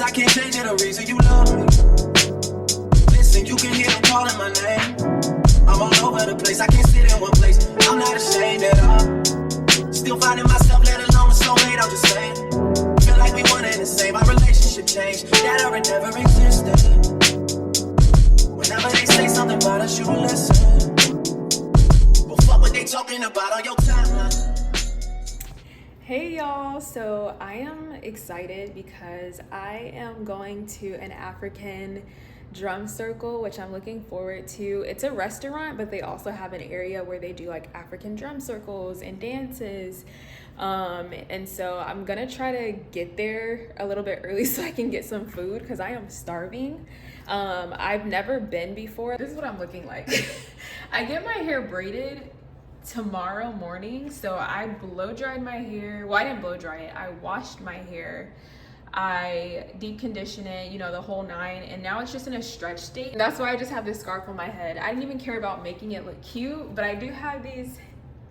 I can't change it, the reason you love me. Listen, you can hear them calling my name. I'm all over the place, I can't sit in one place. I'm not ashamed at all. Still finding myself, let alone a soulmate, I'm just saying. Feel like we one and the same, our relationship changed. That or it never existed. Whenever they say something about us, you listen. But fuck what they talking about on your timeline. Hey y'all, so I am excited because I am going to an African drum circle, which I'm looking forward to. It's a restaurant, but they also have an area where they do like African drum circles and dances. And so I'm gonna try to get there a little bit early so I can get some food because I am starving. I've never been before. This is what I'm looking like. I get my hair braided tomorrow morning, so I blow dried my hair. Well, I didn't blow dry it, I washed my hair, I deep condition it, you know, the whole nine, and now it's just in a stretch state. And that's why I just have this scarf on my head. I didn't even care about making it look cute, but I do have these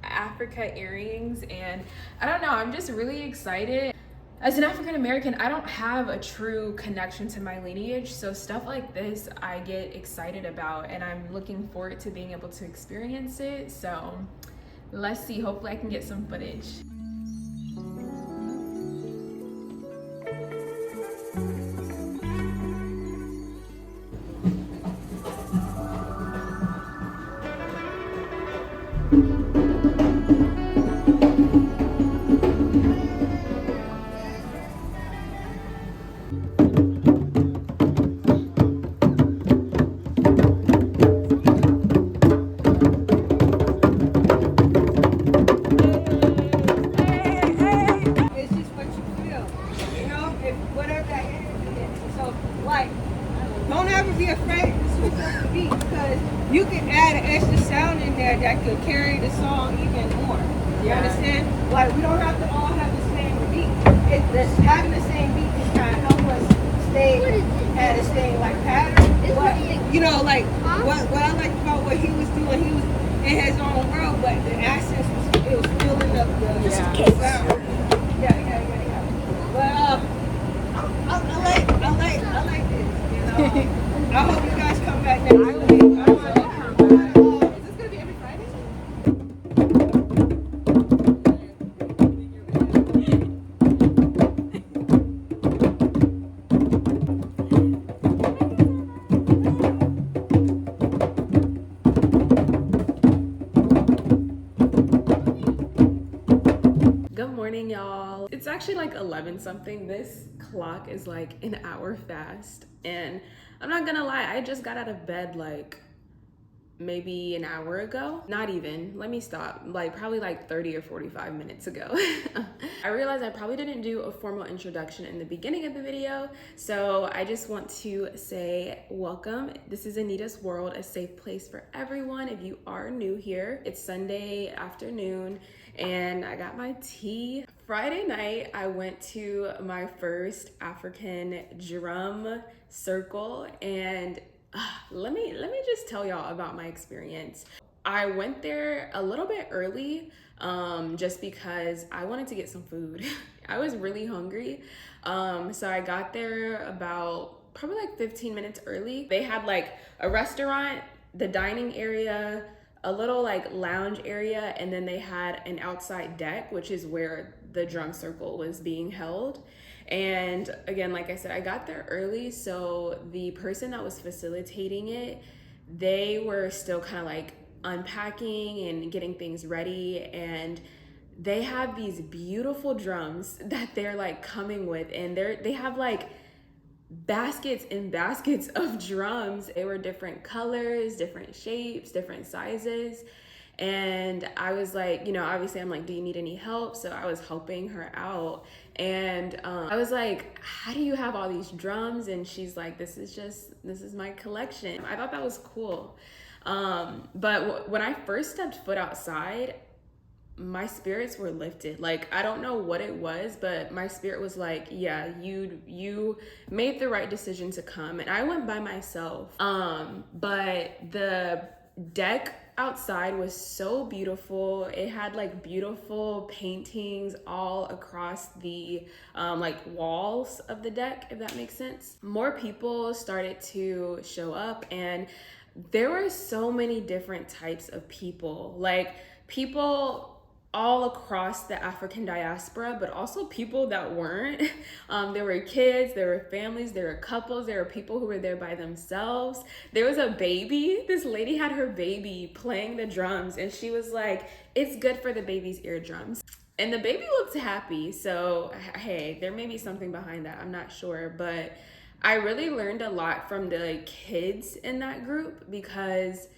Africa earrings, and I don't know, I'm just really excited. As an African American, I don't have a true connection to my lineage, so stuff like this I get excited about, and I'm looking forward to being able to experience it. So let's see, hopefully I can get some footage. Don't ever be afraid to switch up the beat because you can add an extra sound in there that could carry the song even more. You understand? Like, we don't have to all have the same beat. Having the same beat can kind of help us stay at the same like pattern. But, you know, like what I liked about what he was doing, he was in his own world, but the accents was filling up the sound. Yeah. But I like this. I hope you guys come back next week. Is this going to be every Friday? Good morning, y'all. It's actually like 11 something. This clock is like an hour fast, and I'm not gonna lie, I just got out of bed like maybe an hour ago. Not even, let me stop, like probably like 30 or 45 minutes ago. I realized I probably didn't do a formal introduction in the beginning of the video, so I just want to say welcome. This is Anita's World, a safe place for everyone. If you are new here, it's Sunday afternoon and I got my tea. Friday night, I went to my first African drum circle, and let me just tell y'all about my experience. I went there a little bit early just because I wanted to get some food. I was really hungry, so I got there about probably like 15 minutes early. They had like a restaurant, the dining area, a little like lounge area, and then they had an outside deck, which is where the drum circle was being held. And again, like I said, I got there early, so the person that was facilitating it, they were still kind of like unpacking and getting things ready, and they have these beautiful drums that they're like coming with, and they have like baskets and baskets of drums. They were different colors, different shapes, different sizes. And I was like, you know, obviously I'm like, do you need any help? So I was helping her out. And I was like, how do you have all these drums? And she's like, this is my collection. I thought that was cool. But when I first stepped foot outside, my spirits were lifted. Like, I don't know what it was, but my spirit was like, yeah, you made the right decision to come. And I went by myself. But the deck outside was so beautiful. It had like beautiful paintings all across the like walls of the deck, if that makes sense. More people started to show up, and there were so many different types of people, like people all across the African diaspora, but also people that weren't. There were kids, there were families, there were couples, there were people who were there by themselves. There was a baby. This lady had her baby playing the drums, and she was like, "It's good for the baby's eardrums." And the baby looked happy, so hey, there may be something behind that, I'm not sure, but I really learned a lot from the kids in that group, because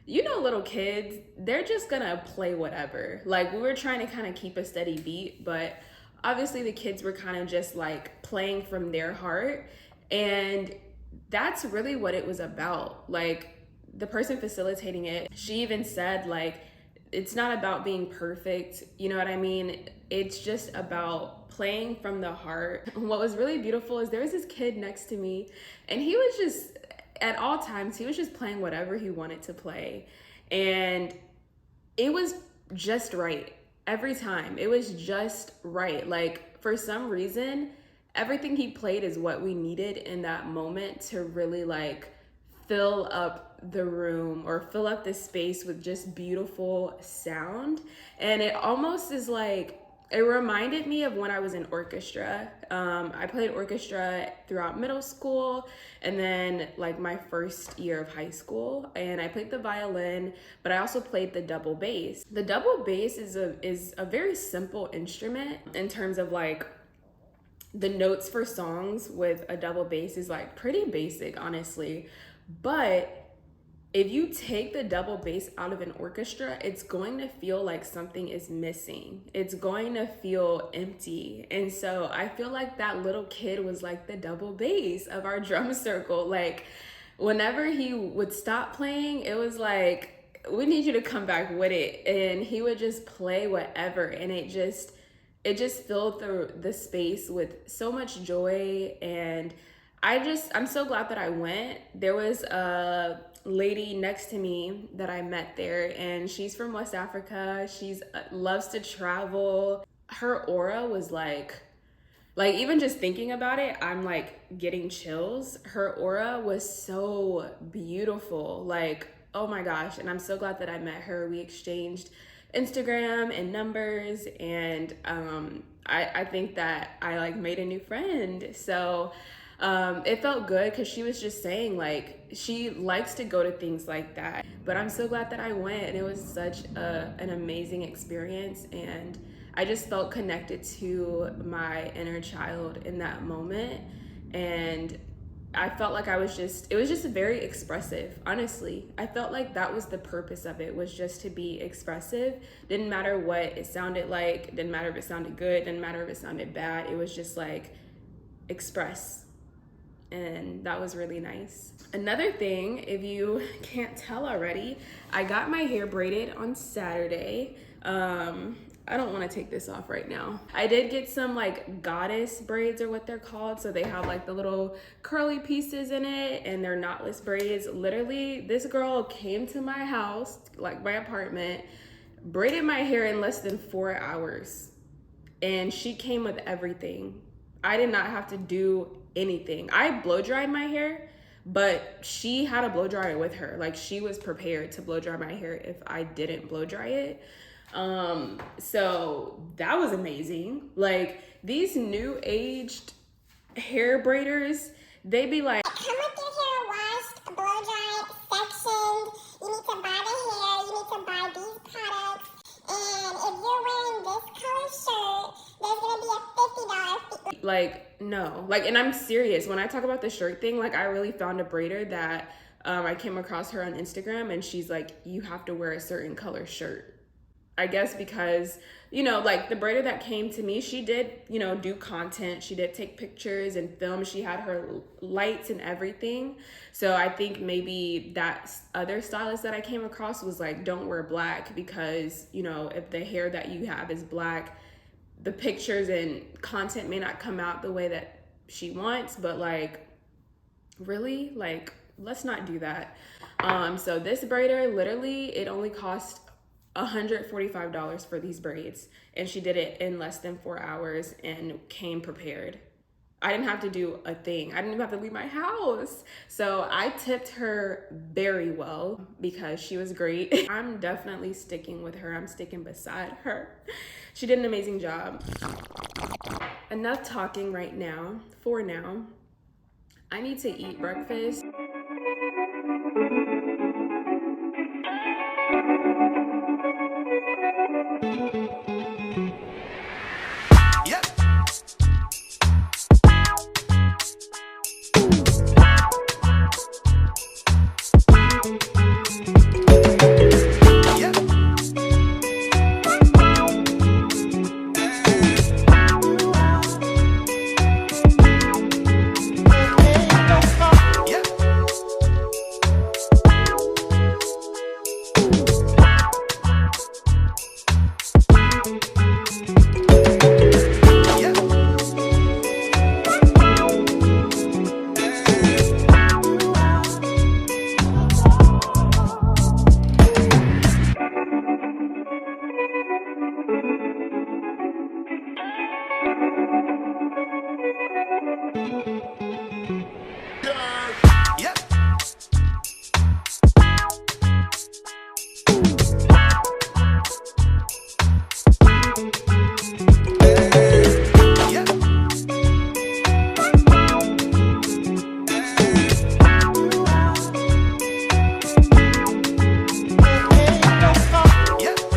you know, little kids, they're just gonna play whatever. Like, we were trying to kind of keep a steady beat, but obviously the kids were kind of just like playing from their heart. And that's really what it was about. Like, the person facilitating it, she even said, like, it's not about being perfect, you know what I mean? It's just about playing from the heart. What was really beautiful is there was this kid next to me, and he was just, at all times, he was just playing whatever he wanted to play. And it was just right. Every time, it was just right. Like, for some reason, everything he played is what we needed in that moment to really like fill up the room or fill up the space with just beautiful sound. And it almost is like, it reminded me of when I was in orchestra. I played orchestra throughout middle school, and then like my first year of high school, and I played the violin, but I also played the double bass. The double bass is a very simple instrument in terms of like the notes for songs with a double bass is like pretty basic, honestly. But if you take the double bass out of an orchestra, it's going to feel like something is missing. It's going to feel empty. And so I feel like that little kid was like the double bass of our drum circle. Like, whenever he would stop playing, it was like, we need you to come back with it. And he would just play whatever. And it just filled the space with so much joy. And I'm so glad that I went. There was a lady next to me that I met there, and she's from West Africa. She's loves to travel. Her aura was like even just thinking about it, I'm like getting chills. Her aura was so beautiful. Like, oh my gosh. And I'm so glad that I met her. We exchanged Instagram and numbers, and I think that I like made a new friend. So it felt good, because she was just saying like she likes to go to things like that. But I'm so glad that I went, and it was such an amazing experience, and I just felt connected to my inner child in that moment. And I felt like it was just very expressive, honestly. I felt like that was the purpose of it, was just to be expressive. Didn't matter what it sounded like, didn't matter if it sounded good, didn't matter if it sounded bad. It was just like, express. And that was really nice. Another thing, if you can't tell already, I got my hair braided on Saturday. I don't want to take this off right now. I did get some like goddess braids, or what they're called. So they have like the little curly pieces in it, and they're knotless braids. Literally, this girl came to my house, like my apartment, braided my hair in less than 4 hours. And she came with everything. I did not have to do anything. I blow dried my hair, but she had a blow dryer with her. Like, she was prepared to blow dry my hair if I didn't blow dry it. So that was amazing. Like, these new aged hair braiders, they be like, come with your hair washed, blow dried, sectioned. You need to buy the hair, you need to buy these products. And if you're wearing this color shirt, there's gonna be a $50 fee. Like, no. Like, and I'm serious. When I talk about the shirt thing, like, I really found a braider that I came across her on Instagram, and she's like, you have to wear a certain color shirt. I guess because, you know, like the braider that came to me, she did, you know, do content. She did take pictures and film. She had her lights and everything. So I think maybe that other stylist that I came across was like, don't wear black, because, you know, if the hair that you have is black, the pictures and content may not come out the way that she wants. But like, really? Like, let's not do that. So this braider, literally, it only cost $145 for these braids, and she did it in less than 4 hours and came prepared. I didn't have to do a thing. I didn't even have to leave my house. So I tipped her very well because she was great. I'm definitely sticking with her. I'm sticking beside her. She did an amazing job. Enough talking right now. For now, I need to eat breakfast. Yep. Yep. Yep. Yep. Yep. Yep. Yep. Yep.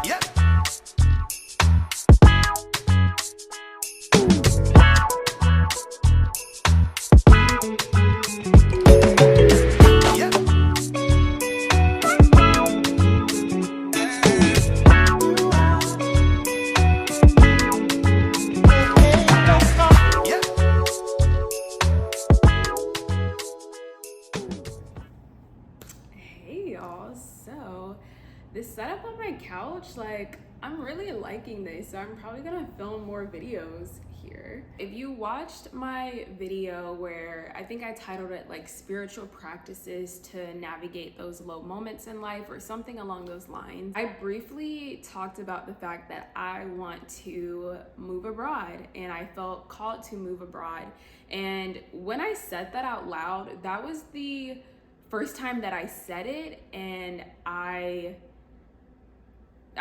Yep. Yep. Yep. Hey y'all, so this setup on my couch, like, I'm really liking this, so I'm probably gonna film more videos here. If you watched my video where I think I titled it like spiritual practices to navigate those low moments in life or something along those lines, I briefly talked about the fact that I want to move abroad and I felt called to move abroad. And when I said that out loud, that was the first time that I said it, and I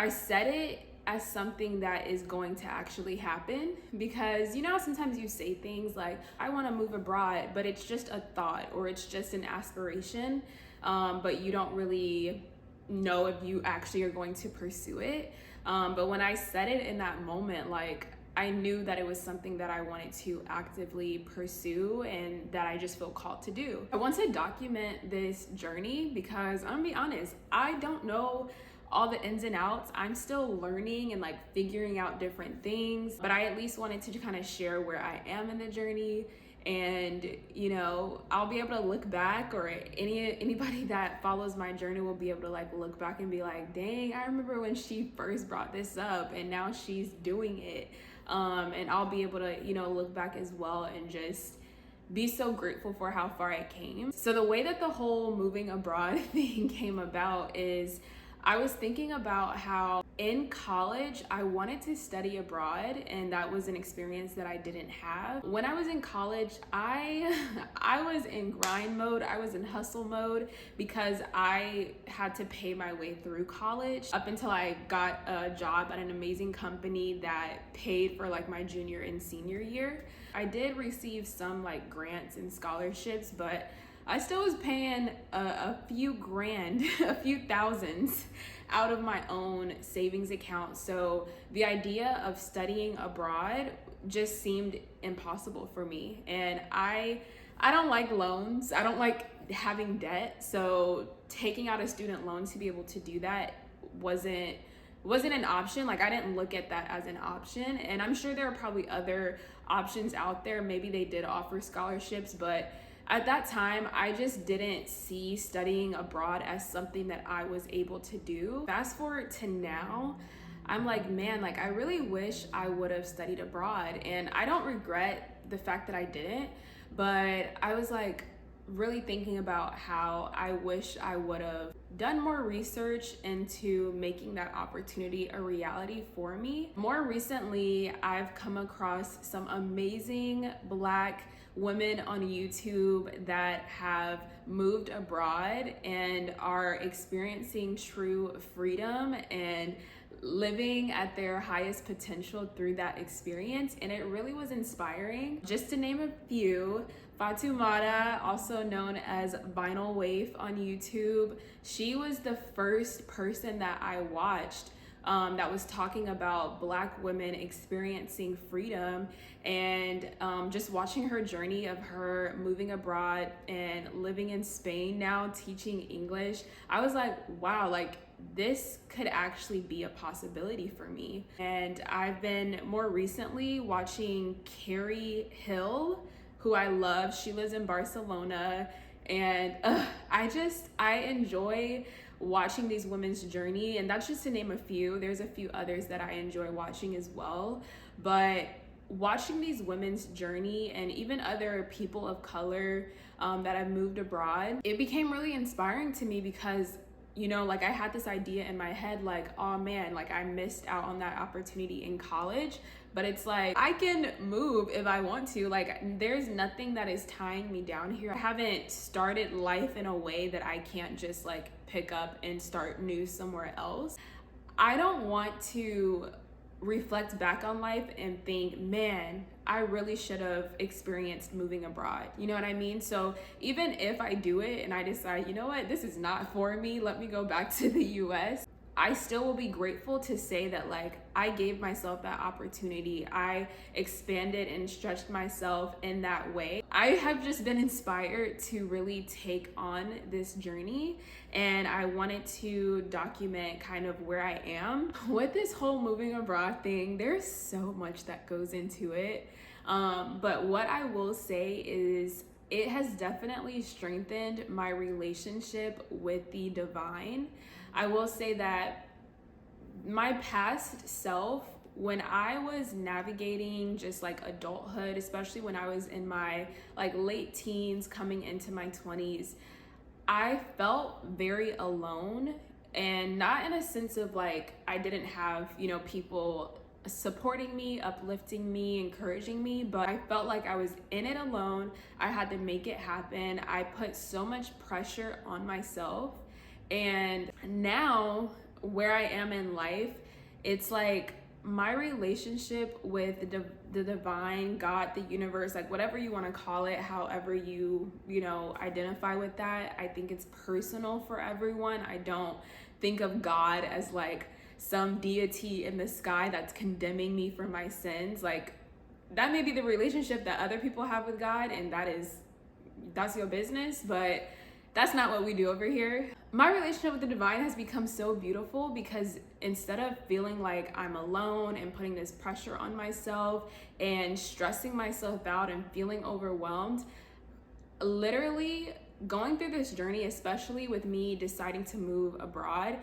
said it as something that is going to actually happen, because you know sometimes you say things like I want to move abroad, but it's just a thought or it's just an aspiration, but you don't really know if you actually are going to pursue it. But when I said it in that moment, like, I knew that it was something that I wanted to actively pursue and that I just feel called to do. I want to document this journey because I'm gonna be honest, I don't know all the ins and outs. I'm still learning and like figuring out different things, but I at least wanted to kind of share where I am in the journey. And you know, I'll be able to look back, or anybody that follows my journey will be able to like look back and be like, dang, I remember when she first brought this up and now she's doing it. And I'll be able to, you know, look back as well and just be so grateful for how far I came. So the way that the whole moving abroad thing came about is I was thinking about how in college I wanted to study abroad, and that was an experience that I didn't have. When I was in college, I was in grind mode, I was in hustle mode, because I had to pay my way through college up until I got a job at an amazing company that paid for like my junior and senior year. I did receive some like grants and scholarships, but I still was paying a few grand, a few thousands out of my own savings account. So the idea of studying abroad just seemed impossible for me. And I I don't like loans. I don't like having debt. So taking out a student loan to be able to do that wasn't an option. Like I didn't look at that as an option. And I'm sure there are probably other options out there. Maybe they did offer scholarships, but at that time, I just didn't see studying abroad as something that I was able to do. Fast forward to now, I'm like, man, like I really wish I would have studied abroad. And I don't regret the fact that I didn't, but I was like really thinking about how I wish I would have done more research into making that opportunity a reality for me. More recently, I've come across some amazing Black women on YouTube that have moved abroad and are experiencing true freedom and living at their highest potential through that experience, and it really was inspiring. Just to name a few, Fatumata, also known as Vinyl Waif on YouTube, she was the first person that I watched that was talking about Black women experiencing freedom, and just watching her journey of her moving abroad and living in Spain now, teaching English. I was like, wow, like this could actually be a possibility for me. And I've been more recently watching Carrie Hill, who I love. She lives in Barcelona, and I enjoy watching these women's journey, and that's just to name a few. There's a few others that I enjoy watching as well, but watching these women's journey and even other people of color that have moved abroad, it became really inspiring to me because, you know, like I had this idea in my head, like, oh man, like I missed out on that opportunity in college, but it's like, I can move if I want to. Like there's nothing that is tying me down here. I haven't started life in a way that I can't just like pick up and start new somewhere else. I don't want to reflect back on life and think, man, I really should have experienced moving abroad. You know what I mean? So even if I do it and I decide, you know what, this is not for me, let me go back to the US, I still will be grateful to say that like I gave myself that opportunity. I expanded and stretched myself in that way. I have just been inspired to really take on this journey, and I wanted to document kind of where I am. With this whole moving abroad thing, there's so much that goes into it. But what I will say is it has definitely strengthened my relationship with the divine. I will say that my past self, when I was navigating just like adulthood, especially when I was in my like late teens coming into my 20s, I felt very alone, and not in a sense of like I didn't have, you know, people supporting me, uplifting me, encouraging me, but I felt like I was in it alone. I had to make it happen. I put so much pressure on myself. And now where I am in life, it's like my relationship with the divine, God, the universe, like whatever you want to call it, however you know, identify with that. I think it's personal for everyone. I don't think of God as like some deity in the sky that's condemning me for my sins. Like that may be the relationship that other people have with God, and that's your business, but that's not what we do over here. My relationship with the divine has become so beautiful because instead of feeling like I'm alone and putting this pressure on myself and stressing myself out and feeling overwhelmed, literally going through this journey, especially with me deciding to move abroad,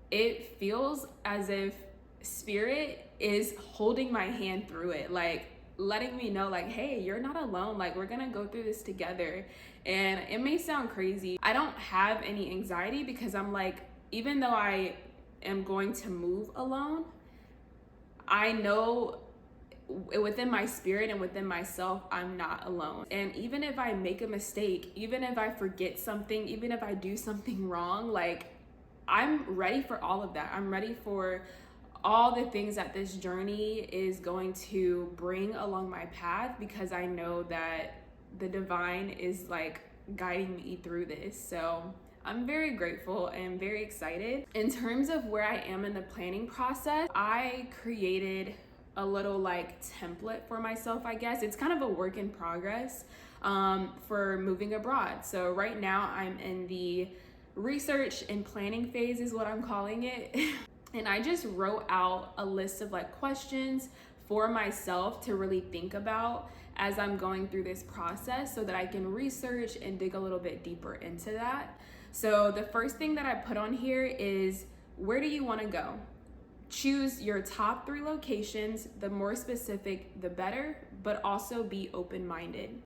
it feels as if spirit is holding my hand through it, like letting me know like, hey, you're not alone, like we're gonna go through this together. And it may sound crazy, I don't have any anxiety because I'm like, even though I am going to move alone, I know within my spirit and within myself, I'm not alone. And even if I make a mistake, even if I forget something, even if I do something wrong, like I'm ready for all of that. I'm ready for all the things that this journey is going to bring along my path, because I know that the divine is like guiding me through this. So I'm very grateful and very excited. In terms of where I am in the planning process, I created a little like template for myself, I guess. It's kind of a work in progress. for moving abroad. So right now I'm in the research and planning phase is what I'm calling it. And I just wrote out a list of like questions for myself to really think about as I'm going through this process so that I can research and dig a little bit deeper into that. So the first thing that I put on here is, where do you want to go? Choose your top 3 locations. The more specific, the better, but also be open-minded.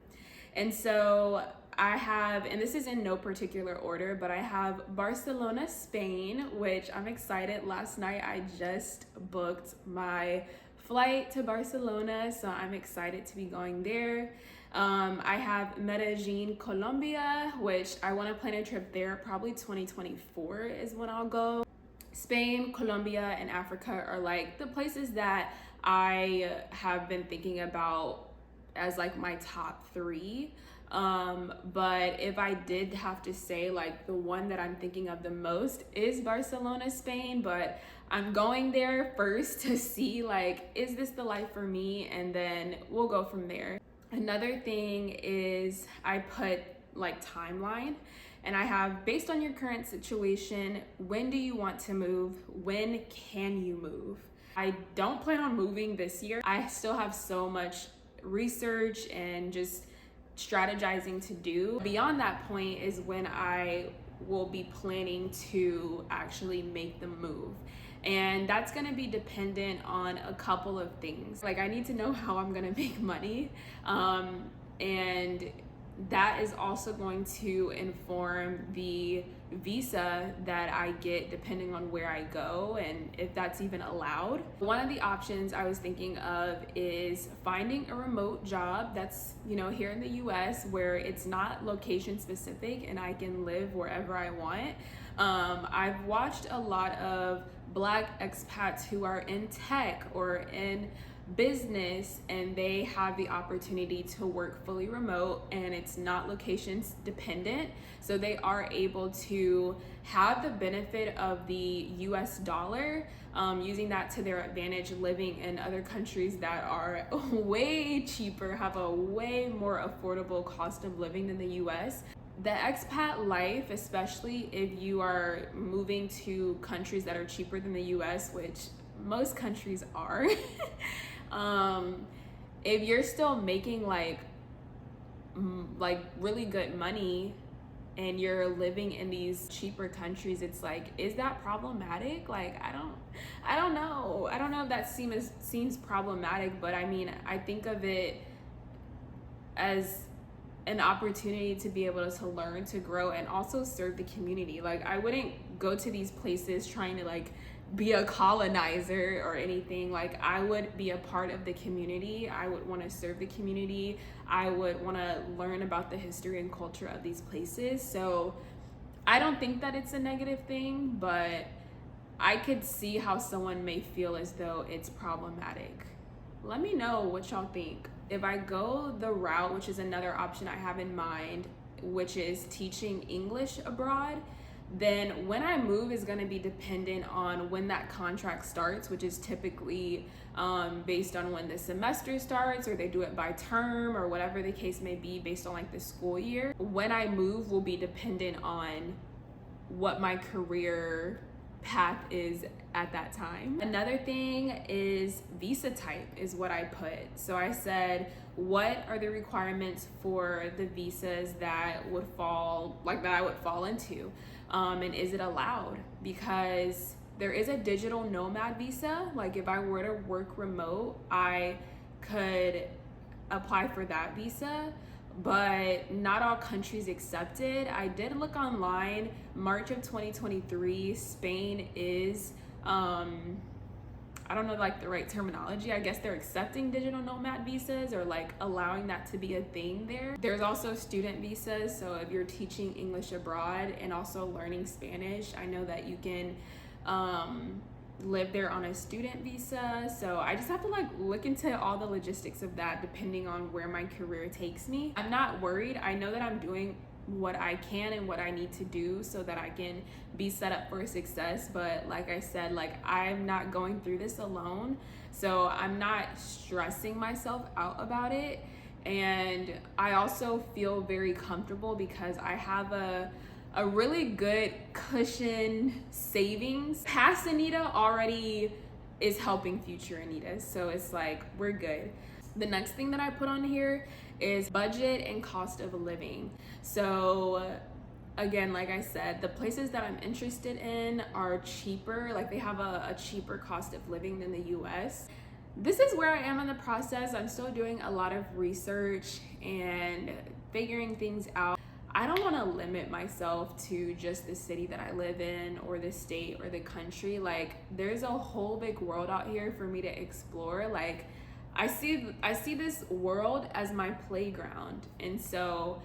And so I have, and this is in no particular order, but I have Barcelona, Spain, which I'm excited. Last night I just booked my flight to Barcelona, so I'm excited to be going there. I have Medellin, Colombia, which I want to plan a trip there. Probably 2024 is when I'll go. Spain, Colombia, and Africa are like the places that I have been thinking about as like my top 3. But if I did have to say, like, the one that I'm thinking of the most is Barcelona, Spain, but I'm going there first to see, like, is this the life for me? And then we'll go from there. Another thing is I put like timeline, and I have, based on your current situation, when do you want to move? When can you move? I don't plan on moving this year. I still have so much research and just strategizing to do. Beyond that point is when I will be planning to actually make the move. And that's gonna be dependent on a couple of things. Like, I need to know how I'm gonna make money. And that is also going to inform the visa that I get depending on where I go and if that's even allowed. One of the options I was thinking of is finding a remote job that's, you know, here in the US where it's not location specific and I can live wherever I want. I've watched a lot of Black expats who are in tech or in business, and they have the opportunity to work fully remote and it's not locations dependent, so they are able to have the benefit of the US dollar, using that to their advantage, living in other countries that are way cheaper, have a way more affordable cost of living than the US. The expat life, especially if you are moving to countries that are cheaper than the US, which most countries are, if you're still making like really good money and you're living in these cheaper countries, it's like, is that problematic? Like, I don't know if that seems problematic, but I mean, I think of it as an opportunity to be able to learn, to grow, and also serve the community. Like, I wouldn't go to these places trying to like be a colonizer or anything. Like, I would be a part of the community. I would want to serve the community. I would want to learn about the history and culture of these places. So I don't think that it's a negative thing, but I could see how someone may feel as though it's problematic. Let me know what y'all think. If I go the route, which is another option I have in mind, which is teaching English abroad, then when I move is going to be dependent on when that contract starts, which is typically based on when the semester starts, or they do it by term, or whatever the case may be, based on like the school year. When I move will be dependent on what my career path is at that time. Another thing is visa type is what I put. So I said, what are the requirements for the visas that I would fall into? And is it allowed? Because there is a digital nomad visa. Like, if I were to work remote, I could apply for that visa, but not all countries accept it. I did look online. March of 2023, Spain is, I don't know like the right terminology. I guess they're accepting digital nomad visas, or like allowing that to be a thing there. There's also student visas. So if you're teaching English abroad and also learning Spanish, I know that you can live there on a student visa. So I just have to like look into all the logistics of that depending on where my career takes me. I'm not worried. I know that I'm doing what I can and what I need to do so that I can be set up for success. But like I said, like, I'm not going through this alone, so I'm not stressing myself out about it. And I also feel very comfortable because I have a really good cushion savings. Past Anita already is helping future Anita, so it's like we're good. The next thing that I put on here is budget and cost of living. So again, like I said, the places that I'm interested in are cheaper, like they have a cheaper cost of living than the US. This is where I am in the process. I'm still doing a lot of research and figuring things out. I don't want to limit myself to just the city that I live in or the state or the country. Like there's a whole big world out here for me to explore. Like I see this world as my playground, and so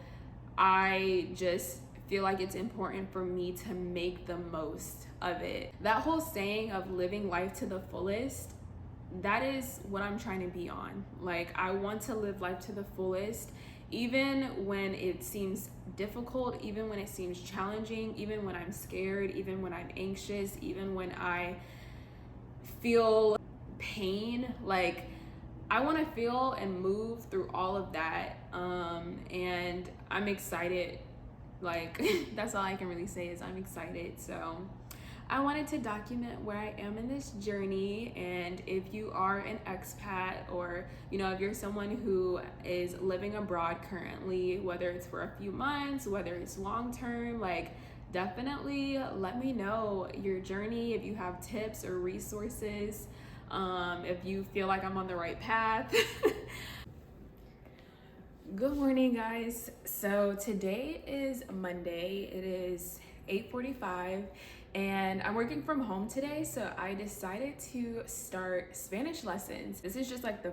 I just feel like it's important for me to make the most of it. That whole saying of living life to the fullest, that is what I'm trying to be on. Like I want to live life to the fullest, even when it seems difficult, even when it seems challenging, even when I'm scared, even when I'm anxious, even when I feel pain. Like I want to feel and move through all of that, and I'm excited. Like that's all I can really say is I'm excited. So I wanted to document where I am in this journey, and if you are an expat, or you know, if you're someone who is living abroad currently, whether it's for a few months, whether it's long term, like definitely let me know your journey, if you have tips or resources, if you feel like I'm on the right path. Good morning, guys. So today is Monday. It is 8:45 and I'm working from home today, so I decided to start Spanish lessons. This is just like the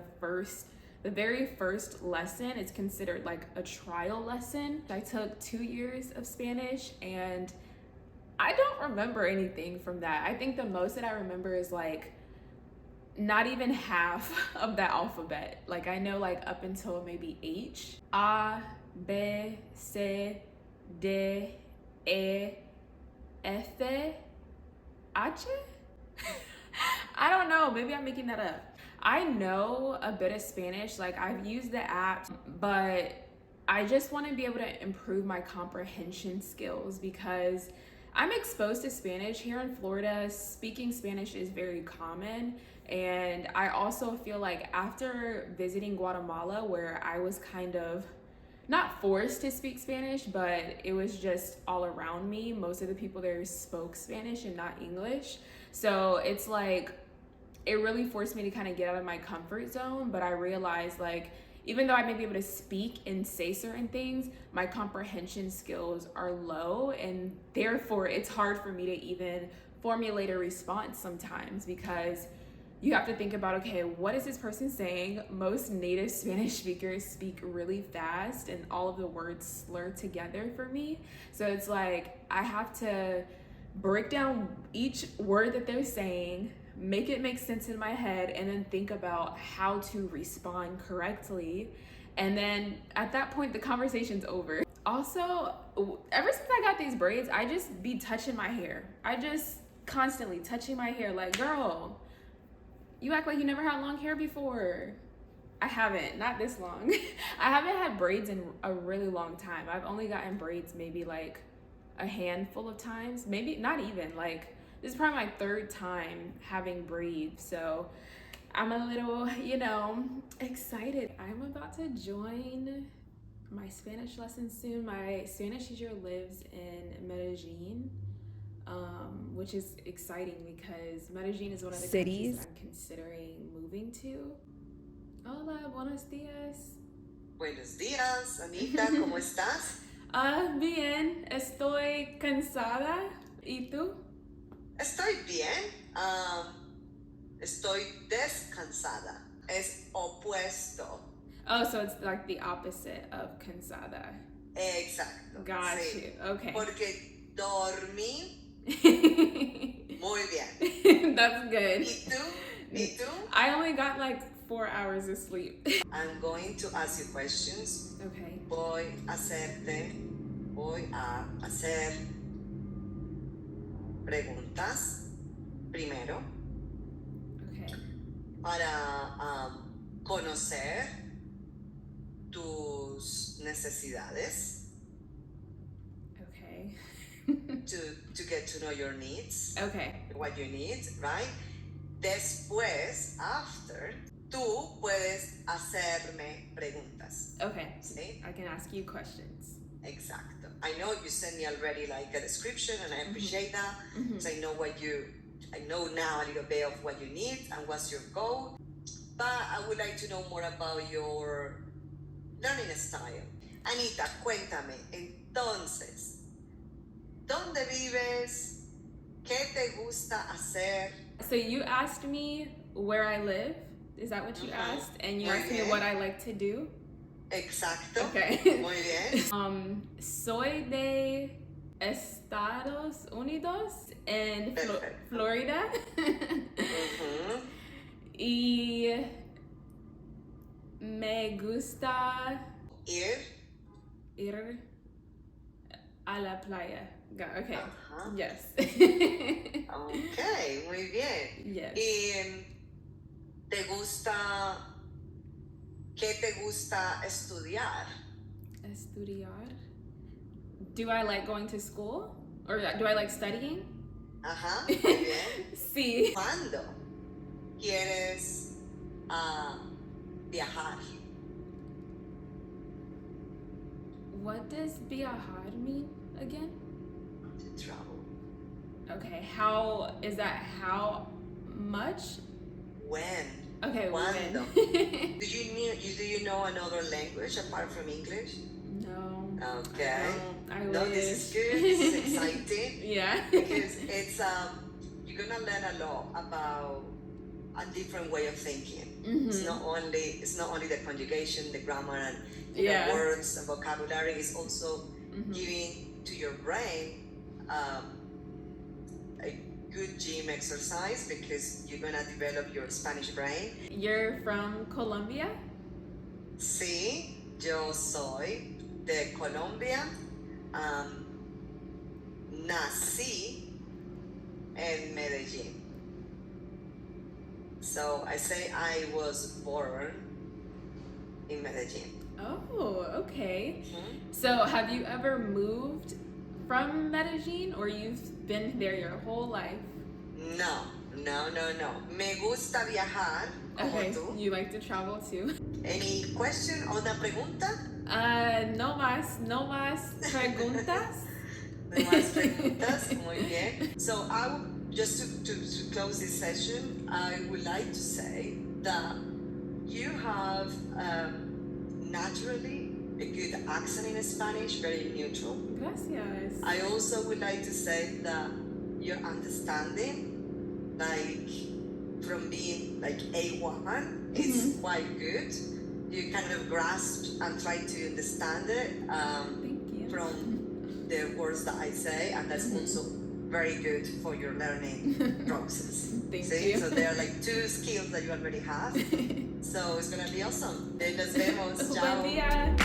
very first lesson. It's considered like a trial lesson. I took 2 years of Spanish and I don't remember anything from that. I think the most that I remember is like not even half of the alphabet. Like I know like up until maybe H. A, B, C, D, E, F, H? I don't know, maybe I'm making that up. I know a bit of Spanish, like I've used the app, but I just want to be able to improve my comprehension skills because I'm exposed to Spanish here in Florida. Speaking Spanish is very common. And I also feel like after visiting Guatemala, where I was kind of not forced to speak Spanish, but it was just all around me. Most of the people there spoke Spanish and not English. So it's like, it really forced me to kind of get out of my comfort zone. But I realized like, even though I may be able to speak and say certain things, my comprehension skills are low. And therefore it's hard for me to even formulate a response sometimes because you have to think about, okay, what is this person saying? Most native Spanish speakers speak really fast and all of the words slur together for me. So it's like, I have to break down each word that they're saying, make it make sense in my head, and then think about how to respond correctly. And then at that point, the conversation's over. Also, ever since I got these braids, I just be touching my hair. I just constantly touching my hair like, girl, you act like you never had long hair before. I haven't, not this long. I haven't had braids in a really long time. I've only gotten braids maybe like a handful of times, maybe not even. Like this is probably my third time having braids. So I'm a little, you know, excited. I'm about to join my Spanish lessons soon. My Spanish teacher lives in Medellin. Which is exciting because Medellin is one of the cities that I'm considering moving to. Hola, buenos dias. Buenos días, Anita, ¿cómo estás? Bien, estoy cansada. ¿Y tú? Estoy bien. Estoy descansada. Es opuesto. Oh, so it's like the opposite of cansada. Exacto. Got sí. you. Okay. Porque dormí muy bien. That's good. ¿Y tú? I only got like 4 hours of sleep. I'm going to ask you questions. Okay. Voy a hacer preguntas primero. Okay. Para conocer tus necesidades, Okay. to get to know your needs, Okay. what you need, right? Después, after, tú puedes hacerme preguntas. Okay. ¿Sí? I can ask you questions. Exacto. I know you sent me already like a description, and I appreciate that. So I know now a little bit of what you need and what's your goal. But I would like to know more about your learning style. Anita, cuéntame, entonces, ¿dónde vives? ¿Qué te gusta hacer? So you asked me where I live. Is that what you asked? And you Muy asked me bien. what I like to do. Exacto. Okay. Muy bien. Soy de Estados Unidos en Perfecto. Florida. Ujú. Y me gusta ir a la playa. Okay. Ajá. Yes. Ok, muy bien. Yes. ¿Y qué te gusta estudiar? Estudiar. Do I like going to school? Or do I like studying? Ajá, muy bien. Sí. ¿Cuándo quieres viajar? What does viajar mean again? To travel. Okay, how is that? How much? When? Okay, ¿Cuándo? when? Do you know another language apart from English? No. Okay. I No, wish. this is good. This is exciting. Yeah. Because it's you're gonna learn a lot about a different way of thinking. It's not only the conjugation, the grammar, and Yeah. words and vocabulary. It's also giving to your brain a good gym exercise, because you're gonna develop your Spanish brain. You're from Colombia? Sí, yo soy de Colombia. Nací en Medellín. So I say I was born in Medellín. Oh, okay. So have you ever moved from Medellin, or you've been there your whole life? No. Me gusta viajar, como Okay, tú. you like to travel too. Any question or una pregunta? No más preguntas. No más preguntas. Muy bien. So just to close this session, I would like to say that you have naturally a good accent in Spanish, very neutral. Gracias. I also would like to say that your understanding, like from being like A1, is quite good. You kind of grasp and try to understand it Thank you. from the words that I say, and that's also very good for your learning process. Thank See? you. So there are like 2 skills that you already have. So it's gonna be awesome. Nos vemos. Ciao. Buen día.